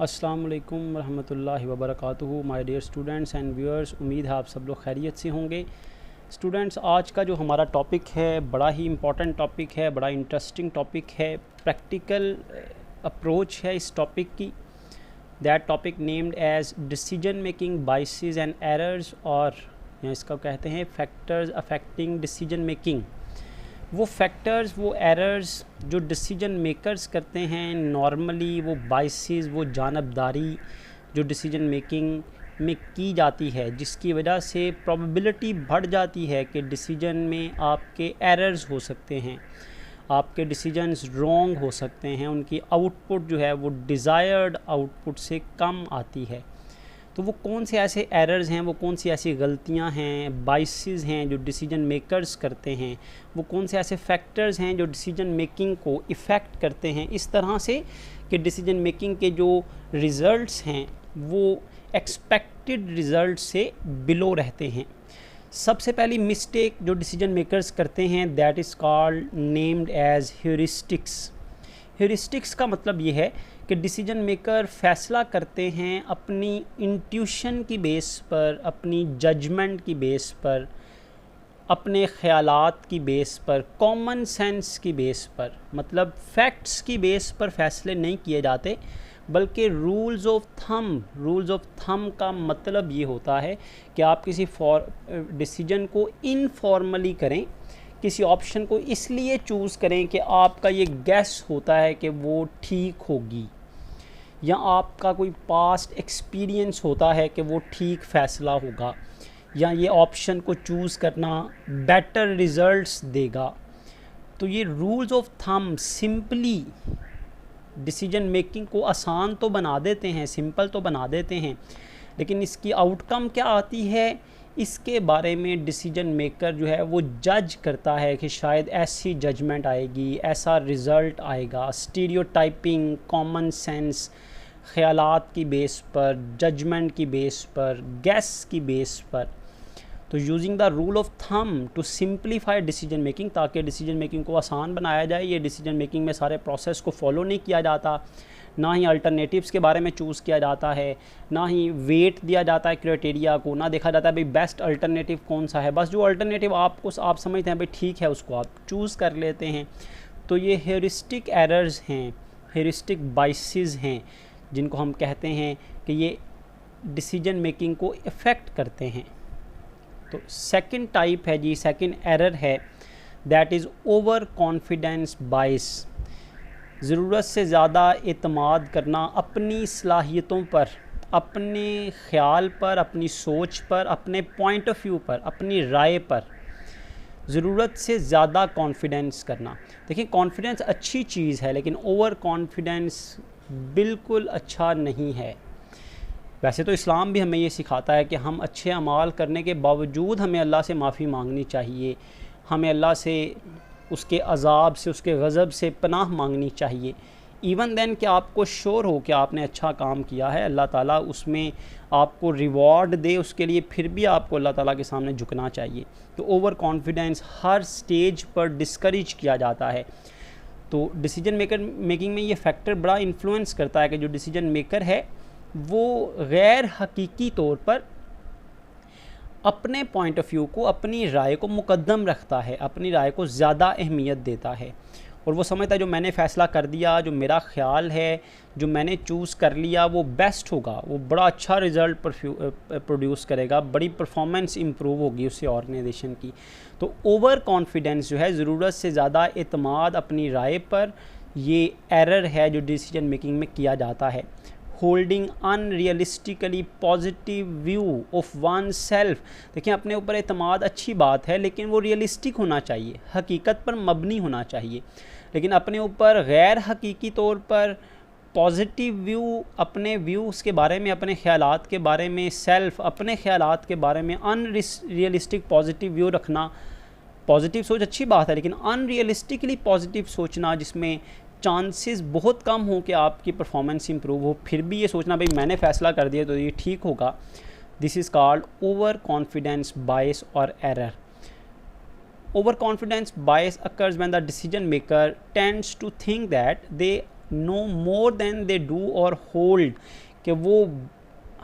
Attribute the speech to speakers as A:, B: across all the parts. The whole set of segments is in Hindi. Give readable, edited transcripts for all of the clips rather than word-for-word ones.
A: अस्सलाम वालेकुम रहमतुल्लाहि व बरकातुहू। My dear students and viewers, उम्मीद है आप सब लोग खैरियत से होंगे। स्टूडेंट्स, आज का जो हमारा टॉपिक है बड़ा ही इम्पोर्टेंट टॉपिक है, बड़ा इंटरेस्टिंग टॉपिक है। प्रैक्टिकल अप्रोच है इस टॉपिक की। That topic named as decision making biases and errors, और इसका कहते हैं फैक्टर्स अफेक्टिंग डिसीजन मेकिंग। वो फैक्टर्स, वो एरर्स जो डिसीजन मेकर्स करते हैं नॉर्मली, वो बाइसेस, वो जानबदारी जो डिसीजन मेकिंग में की जाती है, जिसकी वजह से प्रोबेबिलिटी बढ़ जाती है कि डिसीजन में आपके एरर्स हो सकते हैं, आपके डिसीजंस रॉन्ग हो सकते हैं, उनकी आउटपुट जो है वो डिज़ायर्ड आउटपुट से कम आती है। तो वो कौन से ऐसे एरर्स हैं, वो कौन सी ऐसी गलतियां हैं, बाइसेस हैं जो डिसीजन मेकर्स करते हैं, वो कौन से ऐसे फैक्टर्स हैं जो डिसीजन मेकिंग को इफ़ेक्ट करते हैं इस तरह से कि डिसीजन मेकिंग के जो रिज़ल्ट्स हैं वो एक्सपेक्टेड रिज़ल्ट से बिलो रहते हैं। सबसे पहली मिस्टेक जो डिसीजन मेकर्स करते हैं that is called named as heuristics. Heuristics का मतलब ये है कि डिसीजन मेकर फ़ैसला करते हैं अपनी इंट्यूशन की बेस पर, अपनी जजमेंट की बेस पर, अपने ख़यालात की बेस पर, कॉमन सेंस की बेस पर, मतलब फैक्ट्स की बेस पर फ़ैसले नहीं किए जाते, बल्कि रूल्स ऑफ थंब का मतलब ये होता है कि आप किसी डिसीजन को इनफॉर्मली करें, किसी ऑप्शन को इसलिए चूज़ करें कि आपका ये गैस होता है कि वो ठीक होगी, या आपका कोई पास्ट एक्सपीरियंस होता है कि वो ठीक फ़ैसला होगा, या ये ऑप्शन को चूज़ करना बेटर रिज़ल्ट्स देगा। तो ये rules of thumb simply decision making को आसान तो बना देते हैं, सिंपल तो बना देते हैं, लेकिन इसकी आउटकम क्या आती है इसके बारे में डिसीजन मेकर जो है वो जज करता है कि शायद ऐसी जजमेंट आएगी, ऐसा रिज़ल्ट आएगा। स्टीरियोटाइपिंग, कॉमन सेंस, ख़यालात की बेस पर, जजमेंट की बेस पर, गैस की बेस पर। तो using the rule of thumb to simplify decision making, ताकि डिसीजन मेकिंग को आसान बनाया जाए। ये डिसीजन मेकिंग में सारे प्रोसेस को फॉलो नहीं किया जाता, ना ही अल्टरनेटिव्स के बारे में चूज़ किया जाता है, ना ही वेट दिया जाता है क्राइटेरिया को, ना देखा जाता है भाई बेस्ट अल्टरनेटिव कौन सा है। बस जो अल्टरनेटिव आप समझते हैं भाई ठीक है उसको आप चूज़ कर लेते हैं। तो ये हेरिस्टिक एरर्स हैं, हेरिस्टिक बाइसेस हैं, जिनको हम कहते हैं कि ये डिसीजन मेकिंग को इफ़ेक्ट करते हैं। तो सेकंड टाइप है जी, सेकंड एरर है दैट इज़ ओवर कॉन्फिडेंस बाइस। ज़रूरत से ज़्यादा एतमाद करना अपनी सलाहियतों पर, अपने ख़्याल पर, अपनी सोच पर, अपने पॉइंट ऑफ व्यू पर, अपनी राय पर ज़रूरत से ज़्यादा कॉन्फिडेंस करना। देखिए, कॉन्फिडेंस अच्छी चीज़ है, लेकिन ओवर कॉन्फिडेंस बिल्कुल अच्छा नहीं है। वैसे तो इस्लाम भी हमें ये सिखाता है कि हम अच्छे अमाल करने के बावजूद हमें अल्लाह से माफ़ी मांगनी चाहिए, हमें अल्लाह से उसके अज़ाब से, उसके गज़ब से पनाह मांगनी चाहिए। इवन देन कि आपको श्योर हो कि आपने अच्छा काम किया है, अल्लाह ताला उसमें आपको रिवॉर्ड दे उसके लिए, फिर भी आपको अल्लाह ताला के सामने झुकना चाहिए। तो ओवर कॉन्फिडेंस हर स्टेज पर डिस्करेज किया जाता है। तो डिसीजन मेकिंग में ये फैक्टर बड़ा इन्फ्लुएंस करता है कि जो डिसीजन मेकर है वो गैर हकीकी तौर पर अपने पॉइंट ऑफ व्यू को, अपनी राय को मुकद्दम रखता है, अपनी राय को ज़्यादा अहमियत देता है, और वो समझता है जो मैंने फ़ैसला कर दिया, जो मेरा ख़्याल है, जो मैंने चूज़ कर लिया वो बेस्ट होगा, वो बड़ा अच्छा रिज़ल्ट प्रोड्यूस करेगा, बड़ी परफॉर्मेंस इम्प्रूव होगी उससे ऑर्गेनाइजेशन की। तो ओवर कॉन्फिडेंस जो है, ज़रूरत से ज़्यादा एतमाद अपनी राय पर, ये एरर है जो डिसीजन मेकिंग में किया जाता है। Holding unrealistically positive view of oneself. देखिए, अपने ऊपर एतमाद अच्छी बात है, लेकिन वो रियलिस्टिक होना चाहिए, हकीकत पर मबनी होना चाहिए। लेकिन अपने ऊपर गैर हकीकी तौर पर पॉजिटिव व्यू, अपने व्यूज़ के बारे में, अपने ख़यालात के बारे में, अपने ख़यालात के बारे में अनरियलिस्टिक पॉजिटिव व्यू रखना, पॉजिटिव सोच अच्छी बात है, लेकिन अनरियलिस्टिकली पॉजिटिव सोचना जिसमें चांसेस बहुत कम हो कि आपकी परफॉर्मेंस इंप्रूव हो, फिर भी ये सोचना भाई मैंने फ़ैसला कर दिया तो ये ठीक होगा, this is called overconfidence bias और error. Overconfidence bias occurs when the decision maker tends to think that they know more than they do और होल्ड, कि वो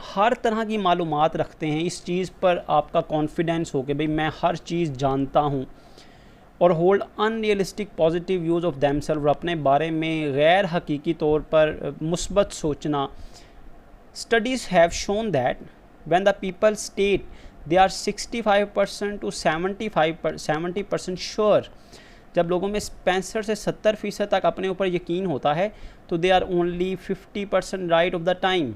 A: हर तरह की मालूमात रखते हैं, इस चीज़ पर आपका कॉन्फिडेंस हो कि भाई मैं हर चीज़ जानता हूँ, और hold unrealistic positive views of themselves, और अपने बारे में गैर हकीकी तौर पर मुस्बत सोचना। Studies have shown that when the people state they are 65% to 70% sure, जब लोगों में 65 से 70% तक अपने ऊपर यकीन होता है, तो they are only 50% right of the time.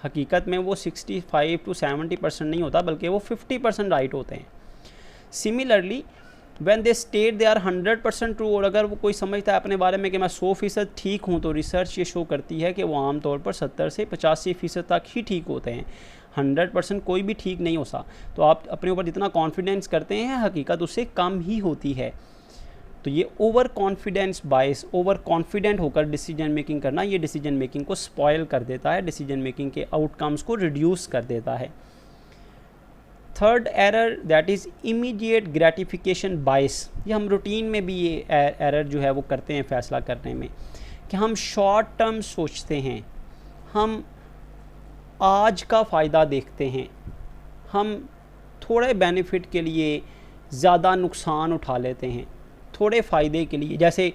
A: हकीकत में वो 65 टू 70% नहीं होता, बल्कि वो 50% राइट होते हैं। Similarly when they state they are 100% true, और अगर वो कोई समझता है अपने बारे में कि मैं 100% ठीक हूँ, तो रिसर्च ये शो करती है कि वो आमतौर पर 70 से 85% तक ही ठीक होते हैं। 100% कोई भी ठीक नहीं होता। तो आप अपने ऊपर जितना कॉन्फिडेंस करते हैं, हकीकत उससे कम ही होती है। तो ये overconfidence bias, overconfident होकर डिसीजन मेकिंग करना, ये डिसीजन मेकिंग को स्पॉयल कर देता है, डिसीजन मेकिंग के आउटकम्स को रिड्यूस कर देता है। Third error that is immediate gratification bias. ये हम रूटीन में भी ये एरर जो है वो करते हैं फ़ैसला करने में, कि हम शॉर्ट टर्म सोचते हैं, हम आज का फ़ायदा देखते हैं, हम थोड़े बेनिफिट के लिए ज़्यादा नुकसान उठा लेते हैं, थोड़े फ़ायदे के लिए। जैसे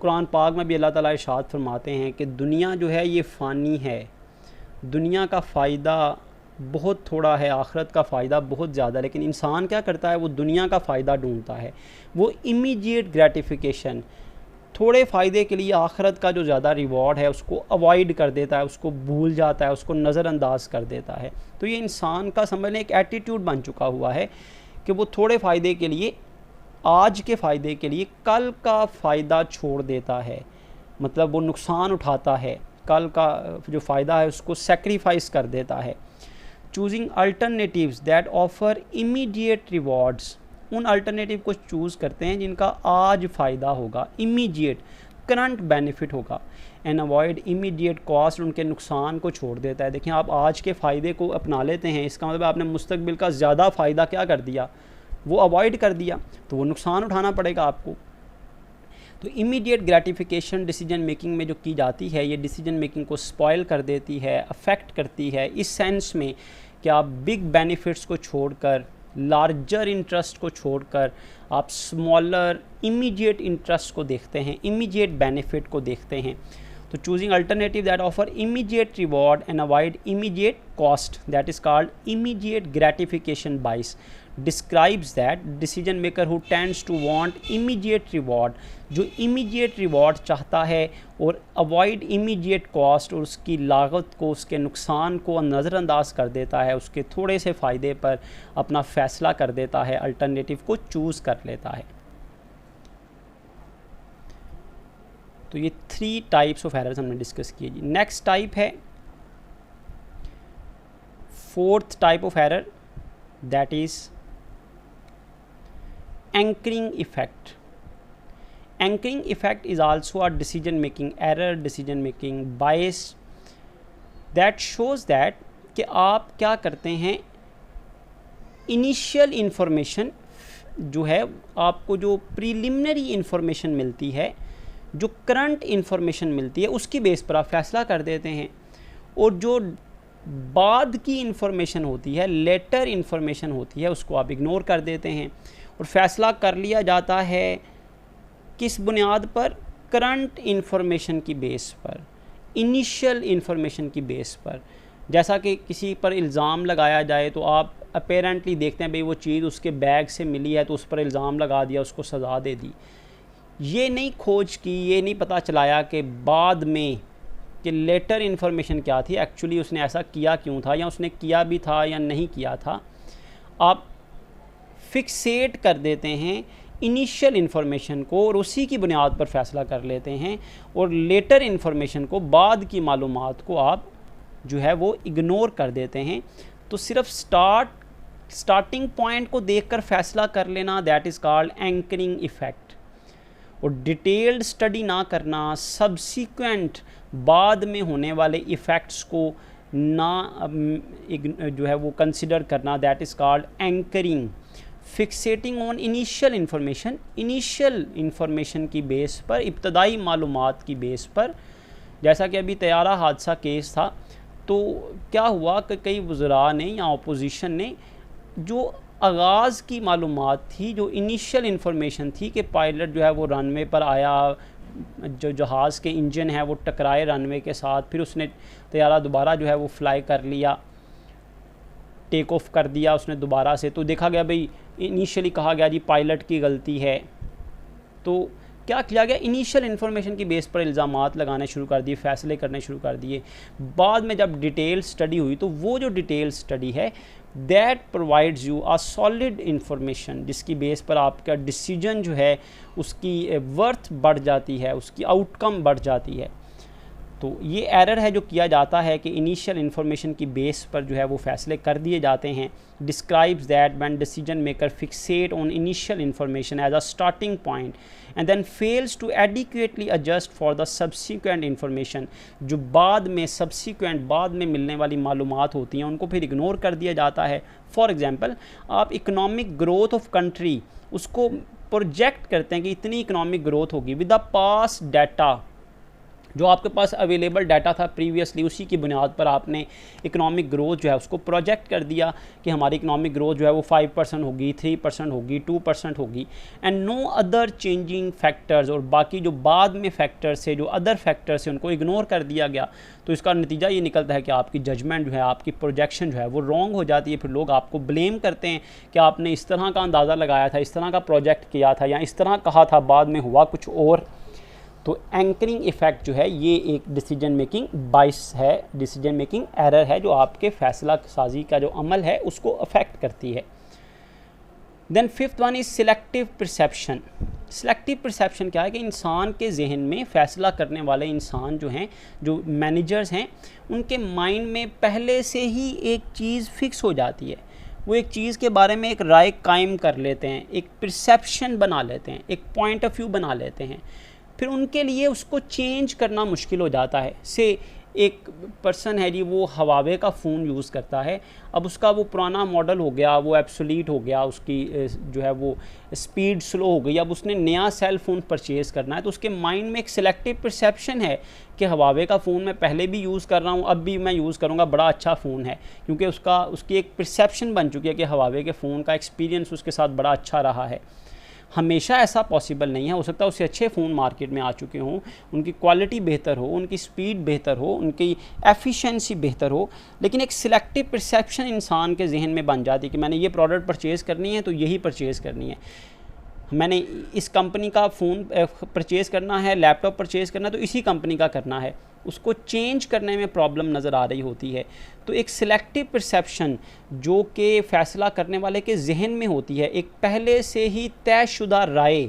A: कुरान पाक में भी अल्लाह ताला इरशाद फरमाते हैं कि दुनिया जो है ये फ़ानी है, दुनिया का फ़ायदा बहुत थोड़ा है, आखिरत का फ़ायदा बहुत ज़्यादा। लेकिन इंसान क्या करता है, वो दुनिया का फ़ायदा ढूंढता है, वो इमीडिएट ग्रेटिफिकेशन, थोड़े फ़ायदे के लिए आखिरत का जो ज़्यादा रिवॉर्ड है उसको अवॉइड कर देता है, उसको भूल जाता है, उसको नज़रअंदाज कर देता है। तो ये इंसान का समझ लें एक एटीट्यूड बन चुका हुआ है कि वो थोड़े फ़ायदे के लिए, आज के फ़ायदे के लिए कल का फ़ायदा छोड़ देता है, मतलब वो नुकसान उठाता है, कल का जो फ़ायदा है उसको सेक्रीफाइस कर देता है। Choosing alternatives that offer immediate rewards, उन अल्टरनेटिव को चूज़ करते हैं जिनका आज फ़ायदा होगा, इमीडिएट करंट बेनिफिट होगा, एंड अवॉइड इमीडिएट कॉस्ट, उनके नुकसान को छोड़ देता है। देखिए आप आज के फ़ायदे को अपना लेते हैं, इसका मतलब आपने मुस्तकबिल का ज़्यादा फ़ायदा क्या कर दिया, वो अवॉइड कर दिया, तो वो नुकसान उठाना पड़ेगा आपको। तो इमीडिएट ग्रेटिफिकेशन डिसीजन मेकिंग में जो की जाती है, ये डिसीजन मेकिंग को स्पॉइल कर देती है, अफेक्ट करती है, इस सेंस में कि आप बिग बेनिफिट्स को छोड़कर, लार्जर इंटरेस्ट को छोड़कर आप स्मॉलर इमीडिएट इंटरेस्ट को देखते हैं, इमीडिएट बेनिफिट को देखते हैं। तो choosing alternative that offer immediate reward and avoid immediate cost, that is called immediate gratification bias, describes that decision maker who tends to want immediate reward, जो immediate reward चाहता है और avoid immediate cost, और उसकी लागत को, उसके नुकसान को नज़रअंदाज कर देता है, उसके थोड़े से फ़ायदे पर अपना फ़ैसला कर देता है, अल्टरनेटिव को चूज़ कर लेता है। तो ये 3 टाइप्स ऑफ एरर्स हमने डिस्कस किए जी। नेक्स्ट टाइप है, 4th type of error, that is anchoring effect. Anchoring effect is also a decision making error, decision making bias that shows that कि आप क्या करते हैं, इनिशियल इंफॉर्मेशन जो है, आपको जो प्रीलिमिनरी इंफॉर्मेशन मिलती है, जो करंट इंफॉर्मेशन मिलती है, उसकी बेस पर आप फैसला कर देते हैं, और जो बाद की इंफॉर्मेशन होती है, लेटर इंफॉर्मेशन होती है, उसको आप इग्नोर कर देते हैं, और फैसला कर लिया जाता है किस बुनियाद पर, करंट इंफॉर्मेशन की बेस पर, इनिशियल इंफॉर्मेशन की बेस पर। जैसा कि किसी पर इल्ज़ाम लगाया जाए तो आप अपेरेंटली देखते हैं भाई वो चीज़ उसके बैग से मिली है, तो उस पर इल्ज़ाम लगा दिया, उसको सज़ा दे दी। ये नहीं खोज की, ये नहीं पता चलाया कि बाद में कि लेटर इन्फॉर्मेशन क्या थी, एक्चुअली उसने ऐसा किया क्यों था, या उसने किया भी था या नहीं किया था। आप फिक्सेट कर देते हैं इनिशियल इन्फॉर्मेशन को, और उसी की बुनियाद पर फैसला कर लेते हैं, और लेटर इन्फॉर्मेशन को, बाद की मालूमात को आप जो है वो इग्नोर कर देते हैं। तो सिर्फ स्टार्टिंग पॉइंट को देखकर फैसला कर लेना, that is called anchoring effect. और डिटेल्ड स्टडी ना करना, सब्सिक्वेंट बाद में होने वाले इफ़ेक्ट्स को ना जो है वो कंसिडर करना, that is called anchoring. Fixating on initial information, initial information की बेस पर, इब्तदाई मालूमात की बेस पर जैसा कि अभी तैयारा हादसा केस था, तो क्या हुआ कि कई वज़रा ने या अपोजिशन ने जो आगाज़ की मालूमात थी, जो इनिशियल इन्फॉर्मेशन थी कि पायलट जो है वो रनवे पर आया, जो जहाज़ के इंजन है वो टकराए रनवे के साथ, फिर उसने तैयारा दोबारा जो है वो फ्लाई कर लिया, टेक ऑफ कर दिया उसने दोबारा से, तो देखा गया भाई इनिशियली कहा गया जी पायलट की गलती है। तो क्या किया गया, इनिशियल इन्फॉर्मेशन की बेस पर इल्ज़ामात लगाने शुरू कर दिए, फ़ैसले करने शुरू कर दिए। बाद में जब डिटेल स्टडी हुई तो वो जो डिटेल स्टडी है that provides you a solid information, जिसकी बेस पर आपका डिसीजन जो है उसकी वर्थ बढ़ जाती है, उसकी आउटकम बढ़ जाती है। तो ये एरर है जो किया जाता है कि इनिशियल इन्फॉर्मेशन की बेस पर जो है वो फ़ैसले कर दिए जाते हैं। Describes that when decision maker fixate on initial information as a starting point and then fails to adequately adjust for the subsequent information, जो बाद में मिलने वाली मालूमात होती हैं उनको फिर इग्नोर कर दिया जाता है। फॉर एग्ज़ाम्पल, आप इकनॉमिक ग्रोथ ऑफ कंट्री उसको प्रोजेक्ट करते हैं कि इतनी इकनॉमिक ग्रोथ होगी विद द पास डाटा, जो आपके पास अवेलेबल डाटा था प्रीवियसली, उसी की बुनियाद पर आपने इकनॉमिक ग्रोथ जो है उसको प्रोजेक्ट कर दिया कि हमारी इकनॉमिक ग्रोथ जो है वो 5% होगी, 3% होगी, 2% होगी, and no other changing factors, और बाकी जो बाद में फैक्टर्स है, जो अदर फैक्टर्स है, उनको इग्नोर कर दिया गया। तो इसका नतीजा ये निकलता है कि आपकी जजमेंट जो है, आपकी प्रोजेक्शन जो है वो रॉन्ग हो जाती है। फिर लोग आपको ब्लेम करते हैं कि आपने इस तरह का अंदाज़ा लगाया था, इस तरह का प्रोजेक्ट किया था, या इस तरह कहा था, बाद में हुआ कुछ और। तो एंकरिंग इफ़ेक्ट जो है ये एक डिसीजन मेकिंग बाइस है, डिसीजन मेकिंग एरर है, जो आपके फ़ैसला साजी का जो अमल है उसको अफेक्ट करती है। Then fifth one is selective perception. Selective perception क्या है कि इंसान के जहन में फ़ैसला करने वाले इंसान जो हैं, जो मैनेजर्स हैं, उनके माइंड में पहले से ही एक चीज़ फ़िक्स हो जाती है। वो एक चीज़ के बारे में एक राय कायम कर लेते हैं, एक परसेप्शन बना लेते हैं, एक पॉइंट ऑफ व्यू बना लेते हैं, फिर उनके लिए उसको चेंज करना मुश्किल हो जाता है। से एक पर्सन है जी, वो हवावे का फ़ोन यूज़ करता है, अब उसका वो पुराना मॉडल हो गया, वो एब्सोलीट हो गया, उसकी जो है वो स्पीड स्लो हो गई, अब उसने नया सेल फ़ोन परचेज़ करना है, तो उसके माइंड में एक सिलेक्टिव परसेप्शन है कि हवावे का फ़ोन मैं पहले भी यूज़ कर रहा हूँ, अब भी मैं यूज़ करूँगा, बड़ा अच्छा फ़ोन है, क्योंकि उसकी एक परसेप्शन बन चुकी है कि हवावे के फ़ोन का एक्सपीरियंस उसके साथ बड़ा अच्छा रहा है। हमेशा ऐसा पॉसिबल नहीं है, हो सकता है उससे अच्छे फ़ोन मार्केट में आ चुके हों, उनकी क्वालिटी बेहतर हो, उनकी स्पीड बेहतर हो, उनकी एफिशिएंसी बेहतर हो, लेकिन एक सिलेक्टिव परसेप्शन इंसान के जहन में बन जाती है कि मैंने ये प्रोडक्ट परचेज़ करनी है तो यही परचेज़ करनी है, मैंने इस कंपनी का फ़ोन परचेज़ करना है, लैपटॉप परचेज़ करना है तो इसी कंपनी का करना है, उसको चेंज करने में प्रॉब्लम नज़र आ रही होती है। तो एक सिलेक्टिव परसेप्शन जो कि फ़ैसला करने वाले के जहन में होती है, एक पहले से ही तयशुदा राय,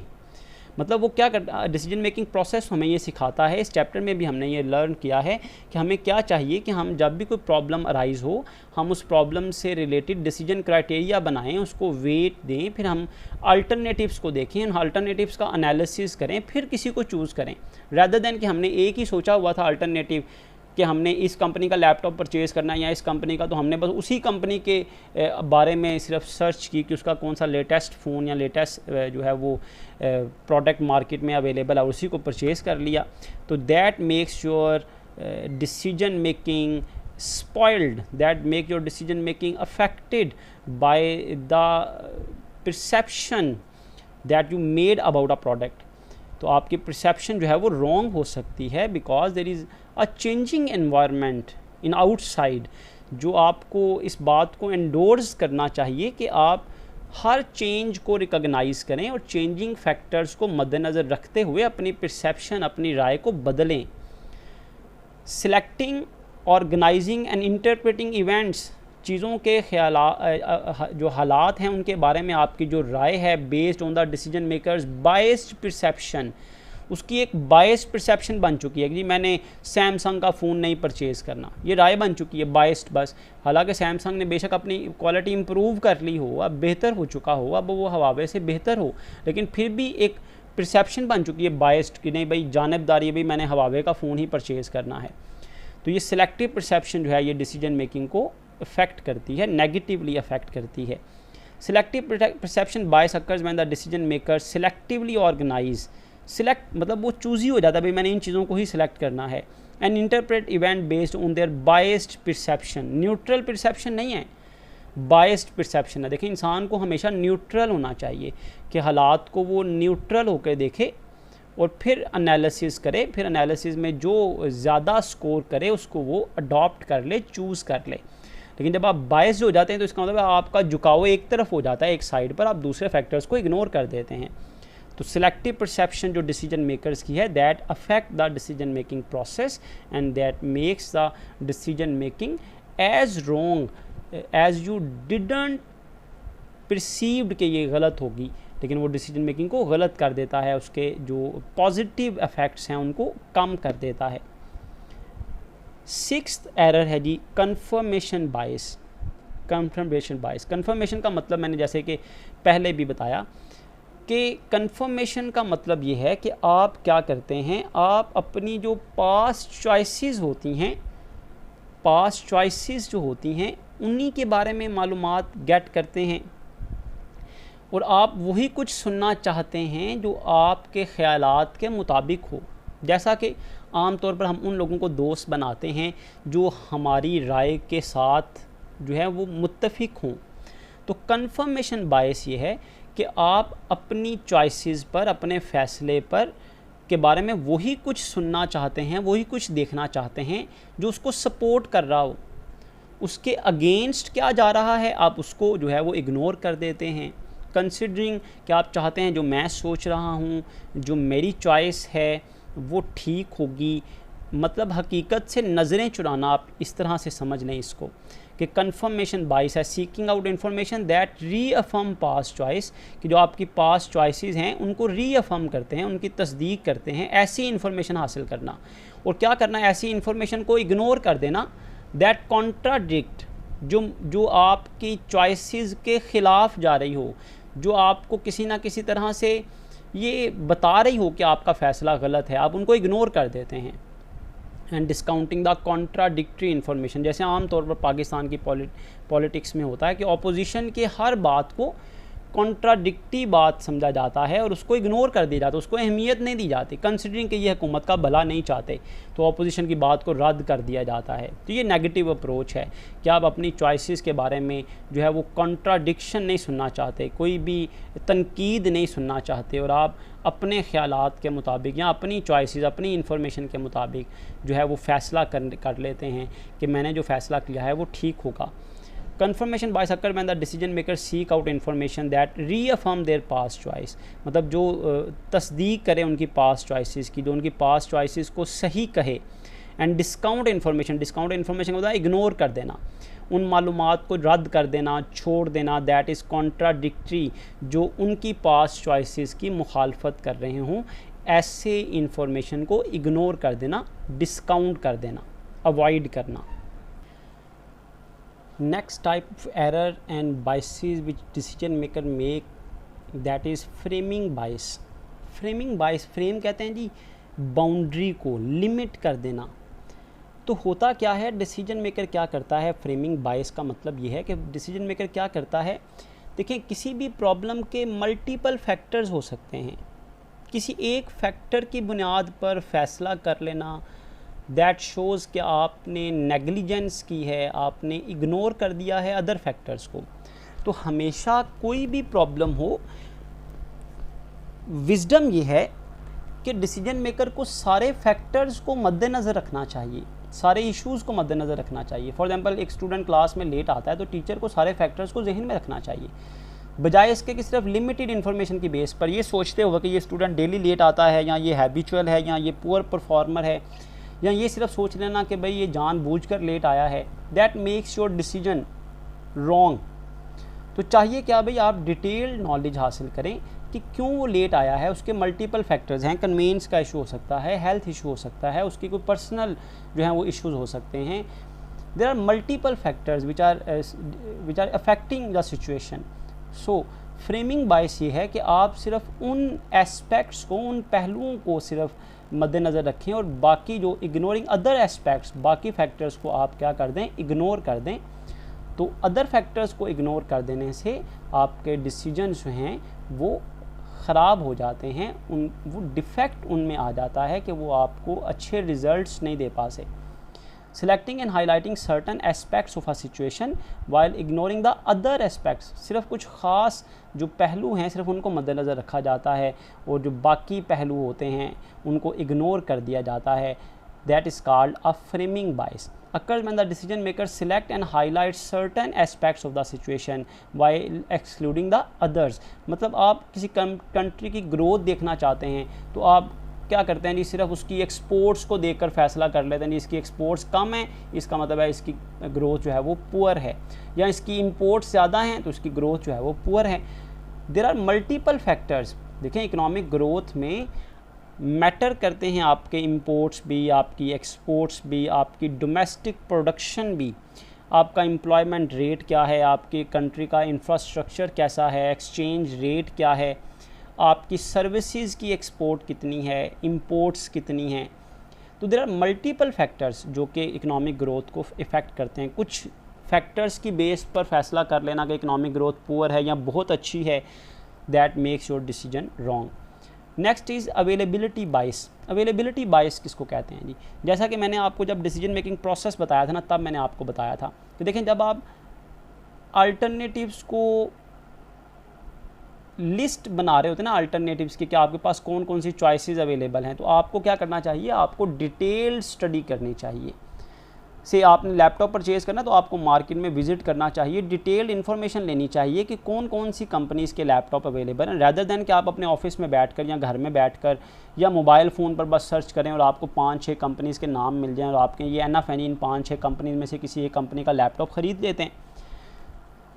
A: मतलब वो क्या कर डिसीजन मेकिंग प्रोसेस हमें ये सिखाता है। इस चैप्टर में भी हमने ये लर्न किया है कि हमें क्या चाहिए कि हम जब भी कोई प्रॉब्लम अराइज़ हो, हम उस प्रॉब्लम से रिलेटेड डिसीजन क्राइटेरिया बनाएं, उसको वेट दें, फिर हम अल्टरनेटिव्स को देखें, उन अल्टरनेटिव्स का एनालिसिस करें, फिर किसी को चूज़ करें, रैदर दैन कि हमने एक ही सोचा हुआ था अल्टरनेटिव कि हमने इस कंपनी का लैपटॉप परचेज़ करना है या इस कंपनी का, तो हमने बस उसी कंपनी के बारे में सिर्फ सर्च की कि उसका कौन सा लेटेस्ट फ़ोन या लेटेस्ट जो है वो प्रोडक्ट मार्केट में अवेलेबल है, उसी को परचेज़ कर लिया। तो that makes your decision making spoiled, that make your decision making affected by the perception that you made about a product. तो आपकी परसेप्शन जो है वो रॉन्ग हो सकती है because there is a changing environment in outside, जो आपको इस बात को एंडोर्स करना चाहिए कि आप हर चेंज को रिकॉग्नाइज़ करें और चेंजिंग फैक्टर्स को मद्देनज़र रखते हुए अपनी परसेप्शन, अपनी राय को बदलें। Selecting, organising and interpreting events, चीज़ों के जो हालात हैं उनके बारे में आपकी जो राय है based on the decision makers biased perception, उसकी एक बायस्ड परसेप्शन बन चुकी है कि जी मैंने सैमसंग का फ़ोन नहीं परचेज़ करना, ये राय बन चुकी है बायस्ड बस। हालांकि सैमसंग ने बेशक अपनी क्वालिटी इंप्रूव कर ली हो, अब बेहतर हो चुका हो, अब वो हवावे से बेहतर हो, लेकिन फिर भी एक परसेप्शन बन चुकी है बायस्ड कि नहीं भाई जानिबदारी, भाई मैंने हवावे का फ़ोन ही परचेज़ करना है। तो ये सिलेक्टिव परसेप्शन जो है ये डिसीजन मेकिंग को अफेक्ट करती है, नेगेटिवली अफेक्ट करती है। Selective perception bias occurs when the decision maker selectively organise, select मतलब वो चूज़ी हो जाता है भाई मैंने इन चीज़ों को ही सिलेक्ट करना है, and interpret event based on their biased perception. Neutral perception नहीं है, बायस्ड परसेप्शन है। देखिए इंसान को हमेशा न्यूट्रल होना चाहिए कि हालात को वो न्यूट्रल होकर देखे और फिर एनालिसिस करे, फिर एनालिसिस में जो ज़्यादा स्कोर करे उसको वो अडॉप्ट कर ले, चूज़ कर ले। लेकिन जब आप बायस्ड हो जाते हैं तो इसका मतलब आपका झुकाव एक तरफ हो जाता है, एक साइड पर, आप दूसरे फैक्टर्स को इग्नोर कर देते हैं। तो सिलेक्टिव परसेप्शन जो डिसीजन मेकर्स की है, that affect the decision making process and that makes the decision making as wrong as you didn't perceived कि ये गलत होगी, लेकिन वो डिसीजन मेकिंग को गलत कर देता है, उसके जो पॉजिटिव इफ़ेक्ट्स हैं उनको कम कर देता है। सिक्स्थ एरर है जी confirmation bias. Confirmation bias, confirmation का मतलब मैंने जैसे कि पहले भी बताया कि कंफर्मेशन का मतलब ये है कि आप क्या करते हैं, आप अपनी जो पास्ट चॉइसेस होती हैं, पास्ट चॉइसेस जो होती हैं उन्हीं के बारे में मालूमात गेट करते हैं और आप वही कुछ सुनना चाहते हैं जो आपके ख़यालात के मुताबिक हो। जैसा कि आम तौर पर हम उन लोगों को दोस्त बनाते हैं जो हमारी राय के साथ जो है वो मुत्तफ़िक हों। तो कंफर्मेशन बायस ये है कि आप अपनी चॉइसेस पर, अपने फ़ैसले पर के बारे में वही कुछ सुनना चाहते हैं, वही कुछ देखना चाहते हैं जो उसको सपोर्ट कर रहा हो। उसके अगेंस्ट क्या जा रहा है आप उसको जो है वो इग्नोर कर देते हैं। कंसिडरिंग कि आप चाहते हैं जो मैं सोच रहा हूँ, जो मेरी चॉइस है वो ठीक होगी, मतलब हकीकत से नज़रें चुराना, आप इस तरह से समझ लें इसको कि कंफर्मेशन बायस है। Seeking out information that reaffirm past choice, कि जो आपकी पास्ट चॉइसेस हैं उनको रीअफर्म करते हैं, उनकी तस्दीक करते हैं, ऐसी इन्फॉर्मेशन हासिल करना। और क्या करना है, ऐसी इन्फॉर्मेशन को इग्नोर कर देना दैट कॉन्ट्राडिक्ट, जो आपकी चॉइसेस के ख़िलाफ़ जा रही हो, जो आपको किसी ना किसी तरह से ये बता रही हो कि आपका फ़ैसला गलत है, आप उनको इग्नोर कर देते हैं। And discounting the contradictory information, जैसे आम तौर पर पाकिस्तान की पॉलिटिक्स में होता है कि ऑपोजिशन के हर बात को कॉन्ट्राडिक्टी बात समझा जाता है और उसको इग्नोर कर दिया जाता है, उसको अहमियत नहीं दी जाती। कंसिडरिंग कि ये हुकूमत का भला नहीं चाहते तो ऑपोजिशन की बात को रद्द कर दिया जाता है। तो ये नेगेटिव अप्रोच है कि आप अपनी चॉइसेस के बारे में जो है वो कॉन्ट्राडिक्शन नहीं सुनना चाहते, कोई भी तनकीद नहीं सुनना चाहते और आप अपने ख़यालात के मुताबिक या अपनी चॉइसेस, अपनी इन्फॉर्मेशन के मुताबिक जो है वो फ़ैसला कर लेते हैं कि मैंने जो फ़ैसला किया है वो ठीक होगा। Confirmation bias occur when the decision makers seek out information that reaffirm their past choice, मतलब जो तस्दीक करे उनकी past choices की, जो उनकी past choices को सही कहे। And discount information, discount information का मतलब इग्नोर कर देना, उन मालूमात को रद्द कर देना, छोड़ देना दैट इज़ कॉन्ट्राडिक्टरी, जो उनकी पास्ट चॉइसेस की मुखालफत कर रहे हों, ऐसे इन्फॉर्मेशन को इग्नोर कर देना, डिस्काउंट कर देना, अवॉइड करना। Next type of error and biases which decision maker make, that is framing bias. Framing bias, frame कहते हैं जी बाउंड्री को, लिमिट कर देना। तो होता क्या है, डिसीजन मेकर क्या करता है, फ्रेमिंग बायस का मतलब ये है कि डिसीजन मेकर क्या करता है, देखिए किसी भी प्रॉब्लम के मल्टीपल फैक्टर्स हो सकते हैं, किसी एक फैक्टर की बुनियाद पर फैसला कर लेना दैट शोज़ कि आपने नेग्लिजेंस की है, आपने इग्नोर कर दिया है अदर फैक्टर्स को। तो हमेशा कोई भी प्रॉब्लम हो, विजडम ये है कि डिसीजन मेकर को सारे फैक्टर्स को मद्देनज़र रखना चाहिए, सारे इश्यूज़ को मद्देनज़र रखना चाहिए। फॉर एग्जांपल एक स्टूडेंट क्लास में लेट आता है तो टीचर को सारे फैक्टर्स को जहन में रखना चाहिए, बजाय इसके कि सिर्फ लिमिटेड इन्फॉर्मेशन की बेस पर ये सोचते हुए कि ये स्टूडेंट डेली लेट आता है या ये हैबिचुअल है या ये पुअर परफॉर्मर है, या ये सिर्फ सोच लेना कि भाई ये जानबूझकर लेट आया है, that makes your decision wrong. तो चाहिए क्या भाई, आप डिटेल्ड नॉलेज हासिल करें कि क्यों वो लेट आया है, उसके मल्टीपल फैक्टर्स हैं, कन्वीनियंस का इशू हो सकता है, हेल्थ इशू हो सकता है, उसकी कोई पर्सनल जो है वो इश्यूज़ हो सकते हैं। There are multiple factors which are affecting the situation. So framing bias ये है कि आप सिर्फ उन एस्पेक्ट्स को, उन पहलुओं को सिर्फ मद्देनज़र रखें और बाकी जो इग्नोरिंग अदर एस्पेक्ट्स, बाकी फैक्टर्स को आप क्या कर दें, इग्नोर कर दें। तो अदर फैक्टर्स को इग्नोर कर देने से आपके डिसीजन जो हैं वो ख़राब हो जाते हैं, वो डिफ़ेक्ट उनमें आ जाता है कि वो आपको अच्छे रिज़ल्ट्स नहीं दे पाते। Selecting and highlighting certain aspects of a situation while ignoring the other aspects, सिर्फ कुछ ख़ास जो पहलू हैं सिर्फ उनको मद्देनज़र रखा जाता है और जो बाकी पहलू होते हैं उनको इग्नोर कर दिया जाता है। That is called a framing bias. Occurs when the decision makers select and highlight certain aspects of the situation while excluding the others. मतलब आप किसी कंट्री की ग्रोथ देखना चाहते हैं तो आप क्या करते हैं जी, सिर्फ उसकी एक्सपोर्ट्स को देखकर फैसला कर लेते हैं जी, इसकी एक्सपोर्ट्स कम है इसका मतलब है इसकी ग्रोथ जो है वो पुअर है, या इसकी इंपोर्ट्स ज़्यादा हैं तो इसकी ग्रोथ जो है वो पुअर है। There are multiple factors. देखें, इकोनॉमिक ग्रोथ में मैटर करते हैं आपके इंपोर्ट्स भी, आपकी एक्सपोर्ट्स भी, आपकी डोमेस्टिक प्रोडक्शन भी, आपका एम्प्लॉयमेंट रेट क्या है, आपकी कंट्री का इंफ्रास्ट्रक्चर कैसा है, एक्सचेंज रेट क्या है, आपकी सर्विसेज की एक्सपोर्ट कितनी है, इंपोर्ट्स कितनी हैं। तो देयर आर मल्टीपल फैक्टर्स जो कि इकोनॉमिक ग्रोथ को इफ़ेक्ट करते हैं। कुछ फैक्टर्स की बेस पर फैसला कर लेना कि इकोनॉमिक ग्रोथ पुअर है या बहुत अच्छी है, that makes your decision wrong. Next is availability बाइस। अवेलेबिलिटी बाइस किसको कहते हैं जी? जैसा कि मैंने आपको जब डिसीजन मेकिंग प्रोसेस बताया था ना, तब मैंने आपको बताया था कि देखें, जब आप अल्टरनेटिव्स को लिस्ट बना रहे होते हैं ना अल्टरनेटिव्स की, कि आपके पास कौन कौन सी चॉइसेस अवेलेबल हैं, तो आपको क्या करना चाहिए, आपको डिटेल्ड स्टडी करनी चाहिए। से आपने लैपटॉप परचेज़ करना तो आपको मार्केट में विज़िट करना चाहिए, डिटेल्ड इन्फॉर्मेशन लेनी चाहिए कि कौन कौन सी कंपनीज़ के लैपटॉप अवेलेबल हैं, रैदर दैन कि आप अपने ऑफिस में बैठकर या घर में बैठकर या मोबाइल फ़ोन पर बस सर्च करें और आपको 5-6 कंपनीज़ के नाम मिल जाएँ और आपके ये एनफ एनी इन 5-6 कंपनीज़ में से किसी एक कंपनी का लैपटॉप ख़रीद लेते हैं।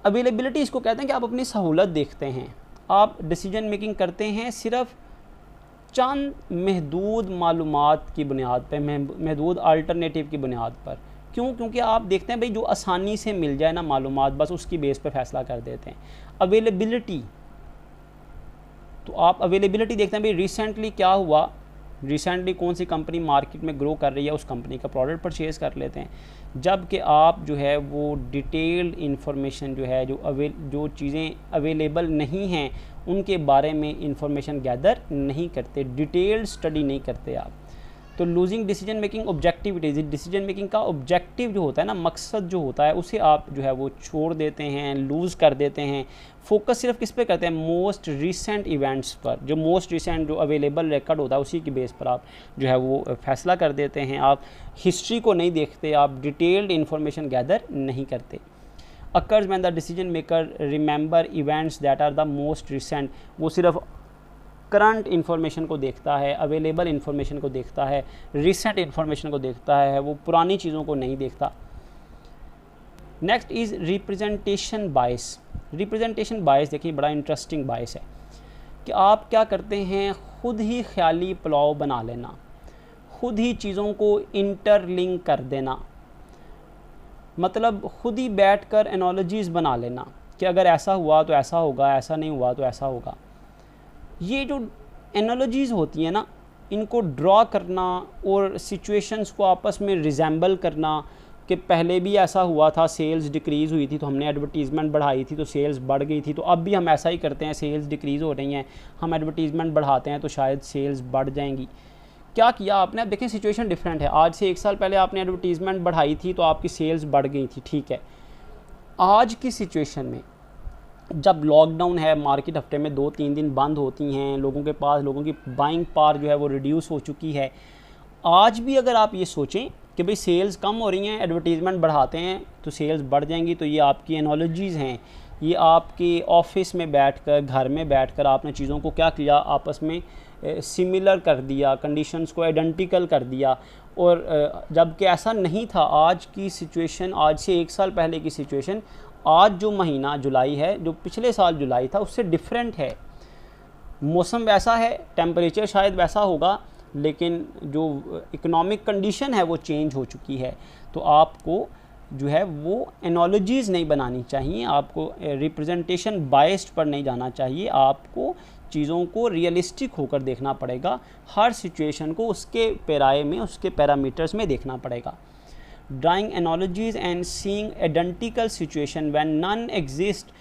A: अवेलेबिलिटी इसको कहते हैं कि आप अपनी सहूलत देखते हैं, आप डिसीजन मेकिंग करते हैं सिर्फ चंद महदूद मालूमात की बुनियाद पर, महदूद अल्टरनेटिव की बुनियाद पर। क्यों? क्योंकि आप देखते हैं भाई जो आसानी से मिल जाए ना मालूमात, बस उसकी बेस पे फैसला कर देते हैं। अवेलेबिलिटी, तो आप अवेलेबिलिटी देखते हैं भाई रिसेंटली क्या हुआ, रिसेंटली कौन सी कंपनी मार्केट में ग्रो कर रही है, उस कंपनी का प्रोडक्ट परचेज़ कर लेते हैं। जबकि आप जो है वो डिटेल्ड इन्फॉर्मेशन जो है, जो चीज़ें अवेलेबल नहीं हैं उनके बारे में इंफॉर्मेशन गैदर नहीं करते, डिटेल्ड स्टडी नहीं करते आप। तो losing decision making objectivities, decision making का ऑब्जेक्टिव जो होता है ना, मकसद जो होता है, उसे आप जो है वो छोड़ देते हैं, लूज़ कर देते हैं। फोकस सिर्फ किस पे करते हैं, मोस्ट रिसेंट इवेंट्स पर, जो मोस्ट रिसेंट जो अवेलेबल रिकॉर्ड होता है उसी की बेस पर आप जो है वो फैसला कर देते हैं। आप हिस्ट्री को नहीं देखते, आप डिटेल्ड इन्फॉर्मेशन गैदर नहीं करते। Occurs when the decision maker remember events that are the most recent, वो सिर्फ करंट इन्फॉर्मेशन को देखता है, अवेलेबल इन्फॉर्मेशन को देखता है, रिसेंट इन्फॉर्मेशन को देखता है, वो पुरानी चीज़ों को नहीं देखता। Next is representation bias. Representation bias देखिए बड़ा इंटरेस्टिंग बायस है कि आप क्या करते हैं, ख़ुद ही ख्याली पुलाव बना लेना, ख़ुद ही चीज़ों को इंटरलिंक कर देना, मतलब ख़ुद ही बैठकर एनालॉजीज़ बना लेना कि अगर ऐसा हुआ तो ऐसा होगा, ऐसा नहीं हुआ तो ऐसा होगा। ये जो एनालॉजीज़ होती हैं ना, इनको ड्रॉ करना और सिचुएशंस को आपस में रिजेंबल करना कि पहले भी ऐसा हुआ था, सेल्स डिक्रीज़ हुई थी तो हमने एडवर्टीज़मेंट बढ़ाई थी तो सेल्स बढ़ गई थी, तो अब भी हम ऐसा ही करते हैं, सेल्स डिक्रीज़ हो रही हैं, हम एडवर्टीज़मेंट बढ़ाते हैं तो शायद सेल्स बढ़ जाएंगी। क्या किया आपने, अब देखें सिचुएशन डिफरेंट है। आज से 1 साल पहले आपने एडवर्टीज़मेंट बढ़ाई थी तो आपकी सेल्स बढ़ गई थी, ठीक है। आज की सिचुएशन में जब लॉकडाउन है, मार्केट हफ्ते में 2-3 दिन बंद होती हैं, लोगों के पास, लोगों की बाइंग पावर जो है वो रिड्यूस हो चुकी है। आज भी अगर आप ये सोचें कि भाई सेल्स कम हो रही हैं, एडवर्टीज़मेंट बढ़ाते हैं तो सेल्स बढ़ जाएंगी, तो ये आपकी एनालॉजीज़ हैं, ये आपके ऑफिस में बैठकर, घर में बैठकर आपने चीज़ों को क्या किया, आपस में सिमिलर कर दिया, कंडीशंस को आइडेंटिकल कर दिया। और जबकि ऐसा नहीं था। आज की सिचुएशन, आज से 1 साल पहले की सिचुएशन, आज जो महीना जुलाई है, जो पिछले साल जुलाई था उससे डिफरेंट है। मौसम वैसा है, टेम्परेचर शायद वैसा होगा, लेकिन जो इकोनॉमिक कंडीशन है वो चेंज हो चुकी है। तो आपको जो है वो एनालॉजीज़ नहीं बनानी चाहिए, आपको रिप्रेजेंटेशन बायस्ड पर नहीं जाना चाहिए, आपको चीज़ों को रियलिस्टिक होकर देखना पड़ेगा, हर सिचुएशन को उसके पैराए में, उसके पैरामीटर्स में देखना पड़ेगा। Drawing analogies and seeing identical situation when none exist,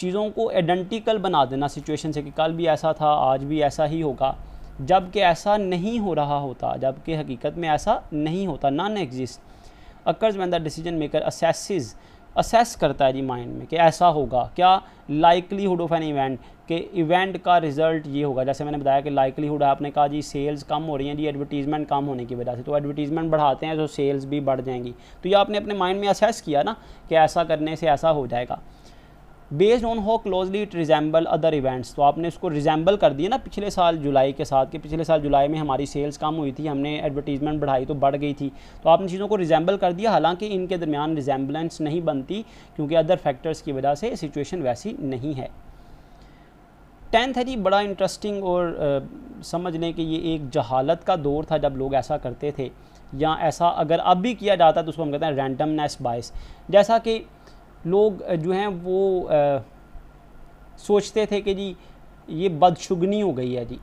A: चीज़ों को आइडेंटिकल बना देना सिचुएशन से कि कल भी ऐसा था, आज भी ऐसा ही होगा, जबकि ऐसा नहीं हो रहा होता, जबकि हकीकत में ऐसा नहीं होता, non exist. Occurs when the decision maker assess करता है जी माइंड में कि ऐसा होगा, क्या लाइकलीहुड ऑफ एन इवेंट, कि इवेंट का रिज़ल्ट ये होगा। जैसे मैंने बताया कि लाइकलीहुड, आपने कहा जी सेल्स कम हो रही हैं जी एडवर्टीज़मेंट कम होने की वजह से, तो एडवर्टीज़मेंट बढ़ाते हैं तो सेल्स भी बढ़ जाएंगी। तो ये आपने अपने माइंड में असेस किया ना कि ऐसा करने से ऐसा हो जाएगा। Based on how closely it resemble other events, तो आपने उसको रिजेंबल कर दिया ना पिछले साल जुलाई के साथ, कि पिछले साल जुलाई में हमारी सेल्स कम हुई थी, हमने एडवर्टीज़मेंट बढ़ाई तो बढ़ गई थी। तो आपने चीज़ों को रिजेंबल कर दिया, हालांकि इनके दरमियान रिजेंबलेंस नहीं बनती क्योंकि अदर फैक्टर्स की वजह से सिचुएशन वैसी नहीं है। 10th है जी, बड़ा इंटरेस्टिंग और समझ लें कि ये एक जहालत का दौर था जब लोग ऐसा करते थे, या ऐसा अगर अब भी किया जाता तो उसको हम कहते हैं रैंडमनेस बायस। जैसा कि लोग जो हैं वो सोचते थे कि जी ये बदशुगनी हो गई है जी,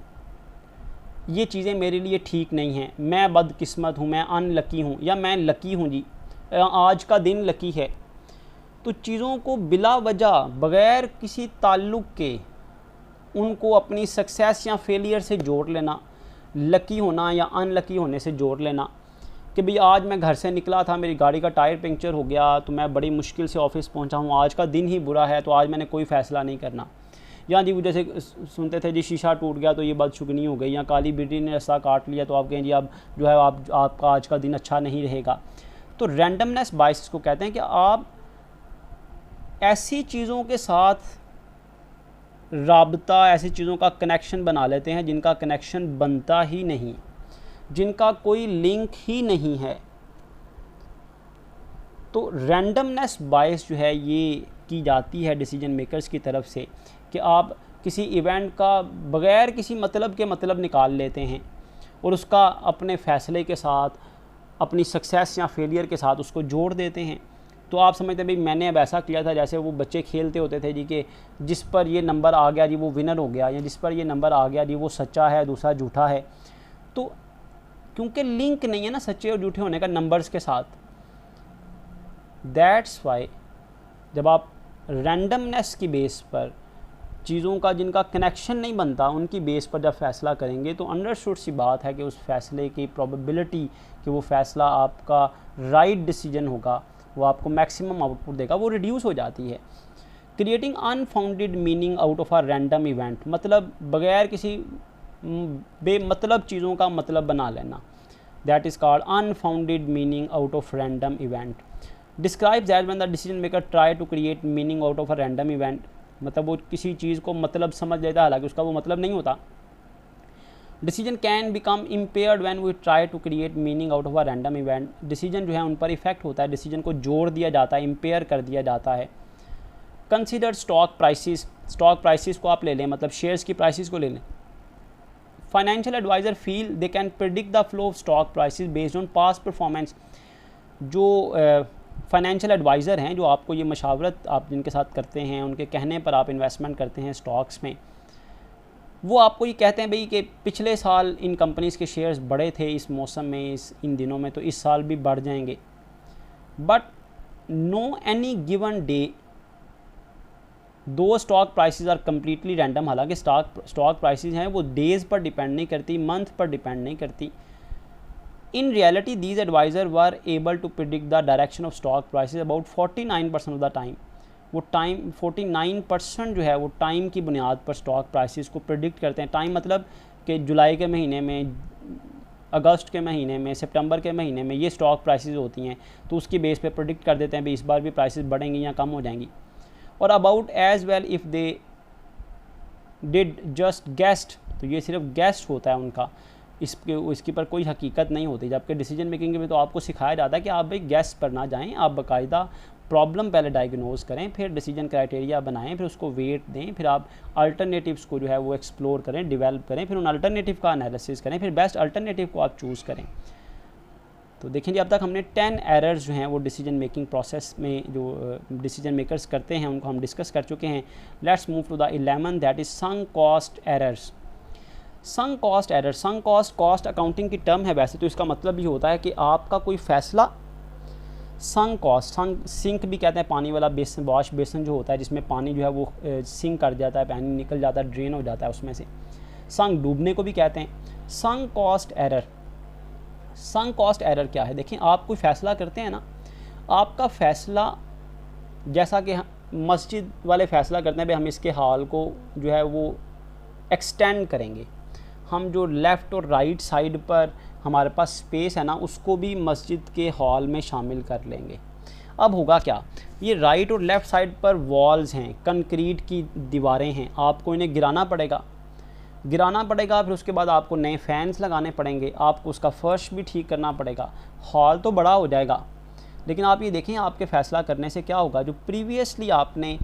A: ये चीज़ें मेरे लिए ठीक नहीं हैं, मैं बदकिस्मत हूँ, मैं अनलकी हूँ, या मैं लकी हूँ जी, आज का दिन लकी है। तो चीज़ों को बिला वजह बग़ैर किसी ताल्लुक़ के उनको अपनी सक्सेस या फेलियर से जोड़ लेना, लकी होना या अनलकी होने से जोड़ लेना, कि भाई आज मैं घर से निकला था, मेरी गाड़ी का टायर पंक्चर हो गया तो मैं बड़ी मुश्किल से ऑफिस पहुंचा हूं, आज का दिन ही बुरा है तो आज मैंने कोई फ़ैसला नहीं करना। या जी वो जैसे सुनते थे जी शीशा टूट गया तो ये बदशुगनी हो गई, या काली बिल्ली ने रास्ता काट लिया तो आप कहें जी अब जो है आपका आज का दिन अच्छा नहीं रहेगा। तो रैंडमनेस बायस को कहते हैं कि आप ऐसी चीज़ों के साथ राबता, ऐसी चीज़ों का कनेक्शन बना लेते हैं जिनका कनेक्शन बनता ही नहीं, जिनका कोई लिंक ही नहीं है। तो रैंडमनेस बायस जो है ये की जाती है डिसीजन मेकर्स की तरफ से, कि आप किसी इवेंट का बग़ैर किसी मतलब के मतलब निकाल लेते हैं और उसका अपने फ़ैसले के साथ, अपनी सक्सेस या फेलियर के साथ उसको जोड़ देते हैं। तो आप समझते हैं भाई मैंने अब ऐसा किया था, जैसे वो बच्चे खेलते होते थे जी कि जिस पर ये नंबर आ गया जी वो विनर हो गया, या जिस पर ये नंबर आ गया जी वो सच्चा है दूसरा झूठा है। तो क्योंकि लिंक नहीं है ना सच्चे और झूठे होने का नंबर्स के साथ, दैट्स वाई जब आप रैंडमनेस की बेस पर चीज़ों का जिनका कनेक्शन नहीं बनता उनकी बेस पर जब फ़ैसला करेंगे तो अंडरस्टूड सी बात है कि उस फैसले की प्रोबेबिलिटी कि वो फ़ैसला आपका राइट डिसीजन होगा, वो आपको मैक्सिमम आउटपुट देगा, वो रिड्यूस हो जाती है। Creating unfounded meaning out of a random event, मतलब बग़ैर किसी बेमतलब चीज़ों का मतलब बना लेना, that is called unfounded meaning out of random event. Describe that when the decision maker try to create meaning out of a random event, मतलब वो किसी चीज़ को मतलब समझ लेता है हालांकि उसका वो मतलब नहीं होता। Decision can become impaired when we try to create meaning out of a random event, decision जो है उन पर इफेक्ट होता है, डिसीजन को जोड़ दिया जाता है, इम्पेयर कर दिया जाता है। Consider stock prices, stock prices को आप ले लें, मतलब शेयर्स की प्राइसेस को ले लें। Financial adviser feel they can predict the flow of stock prices based on past performance. जो फाइनेंशियल एडवाइज़र हैं, जो आपको ये मशावरत आप जिनके साथ करते हैं, उनके कहने पर आप इन्वेस्टमेंट करते हैं स्टॉक्स में, वो आपको ये कहते हैं भाई कि पिछले साल इन कंपनीज़ के शेयर्स बढ़े थे इस मौसम में, इन दिनों में, तो इस साल भी बढ़ जाएंगे। But no any given day though stock prices are completely random, हालांकि स्टॉक प्राइसेस हैं वो डेज़ पर डिपेंड नहीं करती, मंथ पर डिपेंड नहीं करती। In reality these adviser were able to predict the direction of stock prices about 49% of the time. वो टाइम 49% जो है वो टाइम की बुनियाद पर स्टॉक प्राइसेस को प्रिडिक्ट करते हैं। टाइम मतलब कि जुलाई के महीने में, अगस्त के महीने में, सितंबर के महीने में ये स्टॉक प्राइसेस होती हैं, तो उसकी बेस पे प्रिडिक्ट कर देते हैं भाई इस बार भी प्राइसेस बढ़ेंगी या कम हो जाएंगी। और about as well if they did just guessed, तो ये सिर्फ गेस्ट होता है उनका, इसके पर कोई हकीकत नहीं होती। जबकि डिसीजन मेकिंग में तो आपको सिखाया जाता है कि आप भाई गेस्ट पर ना जाएं, आप बाकायदा प्रॉब्लम पहले डायग्नोज करें, फिर डिसीजन क्राइटेरिया बनाएं, फिर उसको वेट दें, फिर आप अल्टरनेटिव्स को जो है वो एक्सप्लोर करें, डेवलप करें, फिर उन अल्टरनेटिव का एनालिसिस करें, फिर बेस्ट अल्टरनेटिव को आप चूज़ करें। तो देखें जी अब तक हमने 10 एरर्स जो हैं वो डिसीजन मेकिंग प्रोसेस में जो डिसीजन मेकर्स करते हैं उनको हम डिस्कस कर चुके हैं। Let's move to the 11th, that is sunk cost errors. Sunk cost error, sunk cost accounting की टर्म है वैसे तो, इसका मतलब ये होता है कि आपका कोई फ़ैसला संक कॉस्ट, सिंक भी कहते हैं पानी वाला बेसन, वॉश बेसन जो होता है जिसमें पानी जो है वो सिंक कर जाता है, पानी निकल जाता है, ड्रेन हो जाता है उसमें से। संक डूबने को भी कहते हैं। संक cost error, sunk cost error क्या है? देखिए आप कोई फ़ैसला करते हैं ना, आपका फ़ैसला जैसा कि मस्जिद वाले फ़ैसला करते हैं भाई हम इसके हाल को जो है वो एक्सटेंड करेंगे, हम जो लेफ़्ट और राइट साइड पर हमारे पास स्पेस है ना उसको भी मस्जिद के हॉल में शामिल कर लेंगे। अब होगा क्या, ये राइट और लेफ़्ट साइड पर वॉल्स हैं, कंक्रीट की दीवारें हैं, आपको इन्हें गिराना पड़ेगा, फिर उसके बाद आपको नए फैंस लगाने पड़ेंगे, आपको उसका फ़र्श भी ठीक करना पड़ेगा, हॉल तो बड़ा हो जाएगा। लेकिन आप ये देखें आपके फ़ैसला करने से क्या होगा, जो प्रीवियसली आपने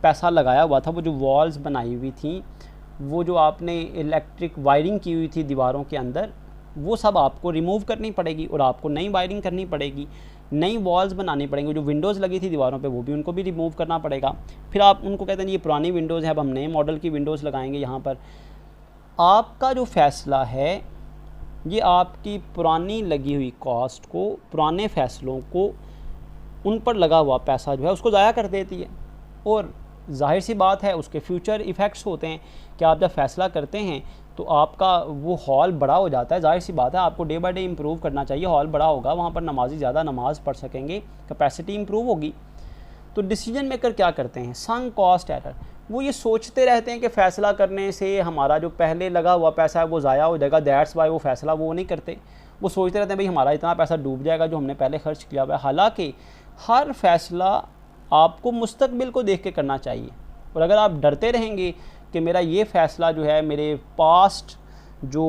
A: पैसा लगाया हुआ था, वो जो वॉल्स बनाई हुई थी, वो जो आपने इलेक्ट्रिक वायरिंग की हुई थी दीवारों के अंदर, वो सब आपको रिमूव करनी पड़ेगी और आपको नई वायरिंग करनी पड़ेगी, नई वॉल्स बनानी पड़ेंगी। जो विंडोज़ लगी थी दीवारों पे वो भी उनको भी रिमूव करना पड़ेगा। फिर आप उनको कहते हैं ये पुरानी विंडोज़ है, अब हम नए मॉडल की विंडोज़ लगाएंगे यहाँ पर। आपका जो फ़ैसला है ये आपकी पुरानी लगी हुई कॉस्ट को, पुराने फ़ैसलों को, उन पर लगा हुआ पैसा जो है उसको ज़ाया कर देती है। और जाहिर सी बात है उसके फ्यूचर इफ़ेक्ट्स होते हैं कि आप जब फ़ैसला करते हैं तो आपका वो हॉल बड़ा हो जाता है। जाहिर सी बात है आपको डे बाय डे इम्प्रूव करना चाहिए, हॉल बड़ा होगा, वहाँ पर नमाजी ज़्यादा नमाज़ पढ़ सकेंगे, कैपेसिटी इम्प्रूव होगी। तो डिसीजन मेकर क्या करते हैं, संक कॉस्ट एरर, वो ये सोचते रहते हैं कि फ़ैसला करने से हमारा जो पहले लगा हुआ पैसा है वो ज़ाया हो जाएगा, दैट्स वाई वो फ़ैसला वो नहीं करते। वो सोचते रहते हैं भाई हमारा इतना पैसा डूब जाएगा जो हमने पहले खर्च किया हुआ है। हालाँकि हर फ़ैसला आपको मुस्तकबिल को देख के करना चाहिए। और अगर आप डरते रहेंगे कि मेरा ये फ़ैसला जो है मेरे पास्ट जो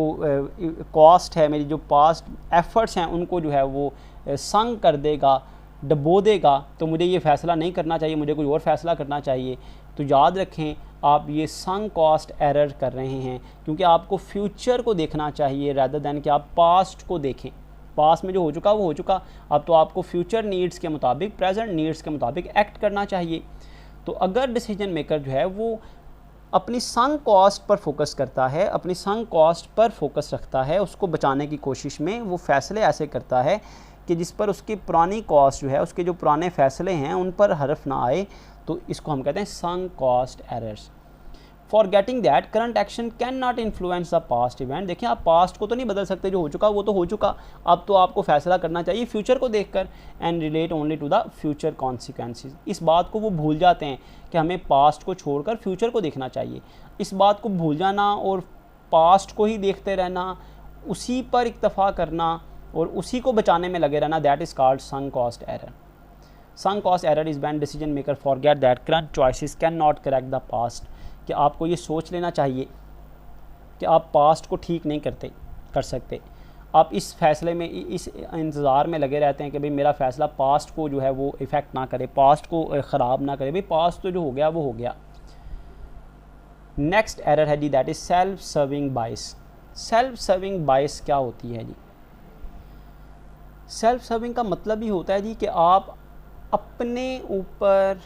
A: कॉस्ट है, मेरी जो पास्ट एफ़र्ट्स हैं उनको जो है वो संक कर देगा, डबो देगा, तो मुझे ये फ़ैसला नहीं करना चाहिए, मुझे कोई और फ़ैसला करना चाहिए। तो याद रखें आप ये संक कॉस्ट एरर कर रहे हैं, क्योंकि आपको फ्यूचर को देखना चाहिए रैदर दैन कि आप पास्ट को देखें। पास्ट में जो हो चुका वो हो चुका, अब तो आपको फ्यूचर नीड्स के मुताबिक, प्रेजेंट नीड्स के मुताबिक एक्ट करना चाहिए। तो अगर डिसीजन मेकर जो है वो अपनी संक कॉस्ट पर फोकस करता है, अपनी संक कॉस्ट पर फोकस रखता है, उसको बचाने की कोशिश में वो फ़ैसले ऐसे करता है कि जिस पर उसकी पुरानी कॉस्ट जो है, उसके जो पुराने फ़ैसले हैं उन पर हर्फ ना आए, तो इसको हम कहते हैं संक cost errors. Forgetting that current action can not influence the past event. देखिए आप पास्ट को तो नहीं बदल सकते, जो हो चुका वो तो हो चुका, अब तो आपको फैसला करना चाहिए फ्यूचर को देखकर, and relate only to the future consequences. इस बात को वो भूल जाते हैं कि हमें पास्ट को छोड़कर फ्यूचर को देखना चाहिए। इस बात को भूल जाना और पास्ट को ही देखते रहना, उसी पर इक्तफा करना और उसी को बचाने में लगे रहना, that is called sunk cost error. Sunk cost error is when decision maker forget that current choices can not correct the past. कि आपको ये सोच लेना चाहिए कि आप पास्ट को ठीक नहीं कर सकते। आप इस फैसले में, इस इंतज़ार में लगे रहते हैं कि भाई मेरा फ़ैसला पास्ट को जो है वो इफ़ेक्ट ना करे, पास्ट को ख़राब ना करे। भाई पास्ट तो जो हो गया वो हो गया। नेक्स्ट एरर है जी, that is self serving bias. Self serving bias क्या होती है जी? सेल्फ सर्विंग का मतलब ही होता है जी कि आप अपने ऊपर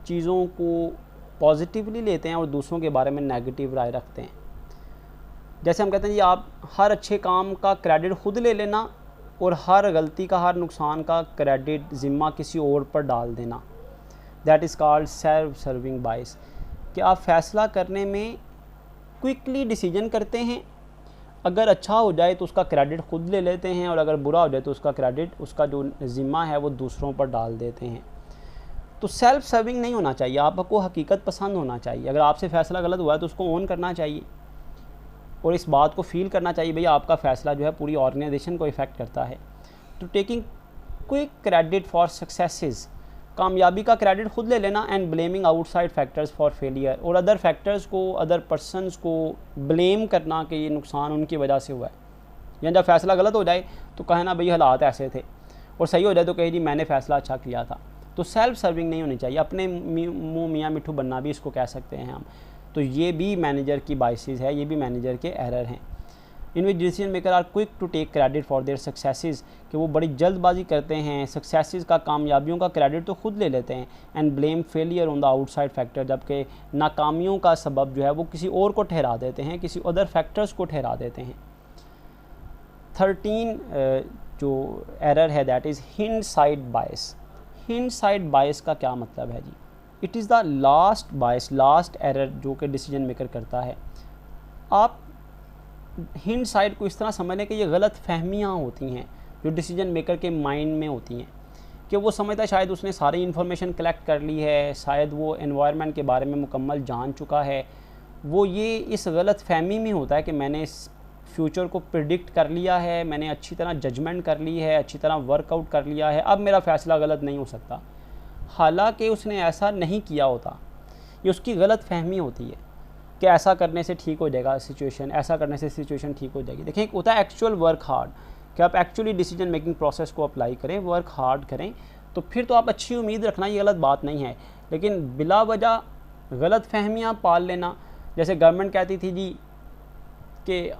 A: चीज़ों को पॉजिटिवली लेते हैं और दूसरों के बारे में नेगेटिव राय रखते हैं। जैसे हम कहते हैं जी आप हर अच्छे काम का क्रेडिट खुद ले लेना और हर गलती का, हर नुकसान का क्रेडिट ज़िम्मा किसी और पर डाल देना, that is called self serving bias. कि आप फ़ैसला करने में क्विकली डिसीजन करते हैं, अगर अच्छा हो जाए तो उसका क्रेडिट खुद ले लेते हैं और अगर बुरा हो जाए तो उसका क्रेडिट, उसका जो ज़िम्मा है वो दूसरों पर डाल देते हैं। तो सेल्फ सर्विंग नहीं होना चाहिए, आपको हकीकत पसंद होना चाहिए। अगर आपसे फ़ैसला गलत हुआ है तो उसको ओन करना चाहिए और इस बात को फील करना चाहिए भैया आपका फ़ैसला जो है पूरी ऑर्गेनाइजेशन को इफ़ेक्ट करता है। तो taking quick credit for successes, कामयाबी का क्रेडिट खुद ले लेना, and blaming outside factors for failure, और अदर फैक्टर्स को, अदर पर्सनस को ब्लेम करना कि ये नुकसान उनकी वजह से हुआ है। या जब फ़ैसला गलत हो जाए तो कहे ना भाई हालात ऐसे थे, और सही हो जाए तो कहे जी मैंने फ़ैसला अच्छा किया था। तो सेल्फ सर्विंग नहीं होनी चाहिए, अपने मुँह मियाँ मिठू बनना भी इसको कह सकते हैं हम। तो ये भी मैनेजर की बाइसेस है, ये भी मैनेजर के एरर हैं। In which decision maker are quick to take credit for their successes, कि वो बड़ी जल्दबाजी करते हैं, सक्सेसेस का, कामयाबियों का क्रेडिट तो खुद ले लेते हैं, and blame failure on the outside factor, जबकि नाकामियों का सबब जो है वो किसी और को ठहरा देते हैं, किसी अदर फैक्टर्स को ठहरा देते हैं। 13 जो एरर है दैट इज़ हिंडसाइट बायस। हिंडसाइट बायस का क्या मतलब है जी? It is the last bias, last error जो कि डिसीजन मेकर करता है। आप हिंडसाइट को इस तरह समझ लें कि ये गलत फहमियाँ होती हैं जो डिसीजन मेकर के माइंड में होती हैं, कि वो समझता है शायद उसने सारी इन्फॉर्मेशन कलेक्ट कर ली है, शायद वो एनवायरनमेंट के बारे में मुकम्मल जान चुका है। वो ये इस गलत फहमी में होता है कि मैंने इस फ्यूचर को प्रिडिक्ट कर लिया है, मैंने अच्छी तरह जजमेंट कर ली है, अच्छी तरह वर्कआउट कर लिया है, अब मेरा फ़ैसला गलत नहीं हो सकता। हालांकि उसने ऐसा नहीं किया होता। ये उसकी गलत फहमी होती है कि ऐसा करने से ठीक हो जाएगा सिचुएशन, ऐसा करने से सिचुएशन ठीक हो जाएगी। देखिए, एक होता है एक्चुअल वर्क हार्ड, कि आप एक्चुअली डिसीजन मेकिंग प्रोसेस को अप्लाई करें, वर्क हार्ड करें, तो फिर तो आप अच्छी उम्मीद रखना ये गलत बात नहीं है। लेकिन बिला वजह गलत फहमियाँ पाल लेना, जैसे गवर्नमेंट कहती थी जी कि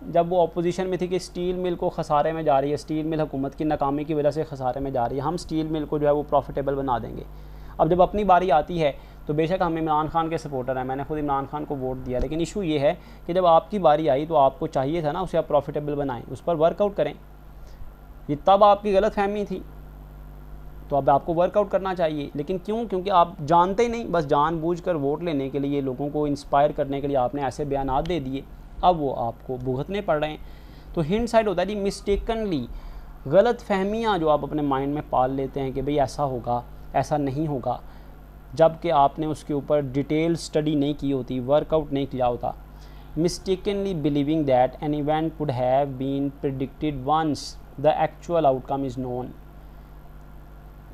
A: जब वो अपोजिशन में थी कि स्टील मिल को खसारे में जा रही है, स्टील मिल हुकूमत की नाकामी की वजह से खसारे में जा रही है, हम स्टील मिल को जो है वो प्रॉफिटेबल बना देंगे। अब जब अपनी बारी आती है तो बेशक हम इमरान खान के सपोर्टर हैं, मैंने खुद इमरान खान को वोट दिया, लेकिन इशू ये है कि जब आपकी बारी आई तो आपको चाहिए था ना उसे आप प्रॉफिटेबल बनाएं, उस पर वर्कआउट करें। ये तब आपकी गलत फहमी थी, तो अब आपको वर्कआउट करना चाहिए। लेकिन क्यों? क्योंकि आप जानते ही नहीं, बस जानबूझकर वोट लेने के लिए, लोगों को इंस्पायर करने के लिए आपने ऐसे बयानात दे दिए, अब वो आपको भुगतने पड़ रहे हैं। तो हिंडसाइट होता है जी मिस्टेकनली, गलत फहमियाँ जो आप अपने माइंड में पाल लेते हैं कि भाई ऐसा होगा, ऐसा नहीं होगा, जबकि आपने उसके ऊपर डिटेल स्टडी नहीं की होती, वर्कआउट नहीं किया होता। Mistakenly believing that an event would have been predicted once the actual outcome is known.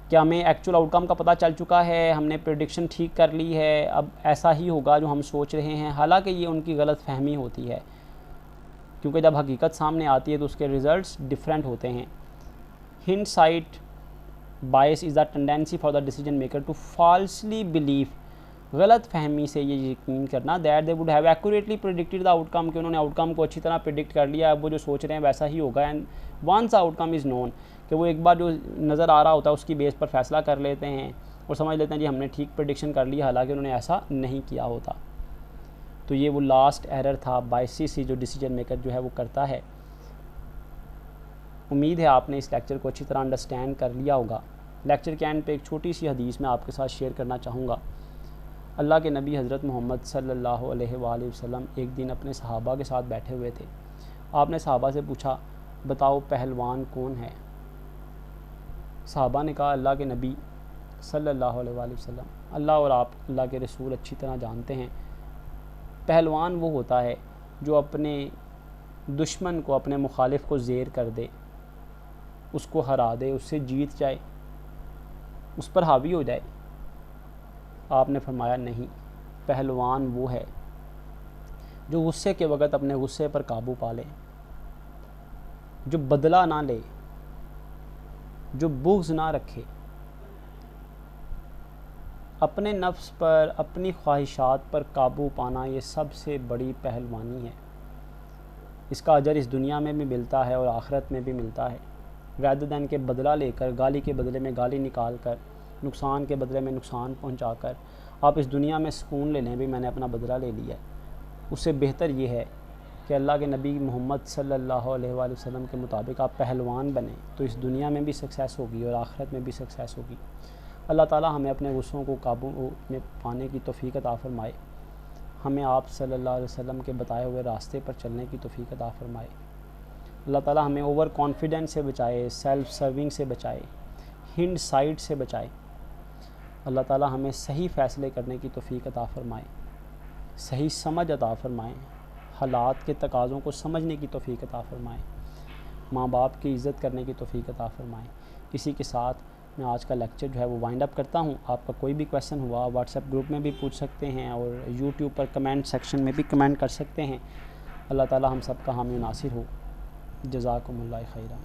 A: क्या हमें एक्चुअल आउटकम का पता चल चुका है, हमने प्रेडिक्शन ठीक कर ली है, अब ऐसा ही होगा जो हम सोच रहे हैं, हालांकि ये उनकी गलत फहमी होती है, क्योंकि जब हकीकत सामने आती है तो उसके रिज़ल्ट्स डिफरेंट होते हैं। Hindsight bias is the tendency for the decision maker to falsely believe, गलत फहमी से ये यकीन करना that they would have accurately predicted the outcome, कि उन्होंने आउटकम को अच्छी तरह प्रेडिक्ट कर लिया, अब वो जो सोच रहे हैं वैसा ही होगा। And once outcome is known, कि वो एक बार जो नज़र आ रहा होता है उसकी बेस पर फैसला कर लेते हैं और समझ लेते हैं जी हमने ठीक प्रेडिक्शन कर लिया, हालांकि उन्होंने ऐसा नहीं किया होता। तो ये वो लास्ट एरर था बायसिस जो डिसीजन मेकर जो है वो करता है। उम्मीद है आपने इस लेक्चर को अच्छी तरह अंडरस्टैंड कर लिया होगा। लेक्चर के एंड पे एक छोटी सी हदीस मैं आपके साथ शेयर करना चाहूँगा। अल्लाह के नबी हज़रत मोहम्मद सल्लल्लाहु अलैहि वसल्लम एक दिन अपने सहाबा के साथ बैठे हुए थे। आपने सहाबा से पूछा, बताओ पहलवान कौन है? सहाबा ने कहा, अल्लाह के नबी सल्लल्लाहु अलैहि वसल्लम। अल्लाह और आप अल्लाह के रसूल अच्छी तरह जानते हैं, पहलवान वो होता है जो अपने दुश्मन को, अपने मुखालिफ को ज़ेर कर दे, उसको हरा दे, उससे जीत जाए, उस पर हावी हो जाए। आपने फरमाया नहीं, पहलवान वो है जो गुस्से के वक़्त अपने गुस्से पर काबू पा ले, जो बदला ना ले, जो बुग़्ज़ ना रखे, अपने नफ्स पर, अपनी ख्वाहिशात पर काबू पाना, ये सबसे बड़ी पहलवानी है। इसका अजर इस दुनिया में भी मिलता है और आखिरत में भी मिलता है। रैदर दैन के बदला लेकर, गाली के बदले में गाली निकाल कर, नुकसान के बदले में नुकसान पहुंचा कर आप इस दुनिया में सुकून ले लें भी मैंने अपना बदला ले लिया, उससे बेहतर ये है कि अल्लाह के नबी मोहम्मद सल्लल्लाहु अलैहि वसल्लम के मुताबिक आप पहलवान बने, तो इस दुनिया में भी सक्सेस होगी और आखिरत में भी सक्सेस होगी। अल्लाह ताला हमें अपने गुस्सों को काबू में पाने की तौफीक अता फ़रमाए, हमें आप सल्लल्लाहु अलैहि वसल्लम के बताए हुए रास्ते पर चलने की तौफीक अता फ़रमाए। अल्लाह ताला हमें ओवर कॉन्फिडेंस से बचाए, सेल्फ सर्विंग से बचाए, हिंड साइड से बचाए। अल्लाह ताला हमें सही फ़ैसले करने की तौफीक अता फ़रमाए, सही समझ अता फ़रमाएँ, हालात के तकाज़ों को समझने की तौफीक अता फ़रमाएँ, माँ बाप की इज़्ज़त करने की तौफीक अता फ़रमाएँ। इसी के साथ मैं आज का लेक्चर जो है वो वाइंड अप करता हूँ। आपका कोई भी क्वेश्चन हुआ व्हाट्सएप ग्रुप में भी पूछ सकते हैं और यूट्यूब पर कमेंट सेक्शन में भी कमेंट कर सकते हैं। अल्लाह ताला हम सब का हामी नासिर हो। जज़ाकुमुल्लाह खैरा।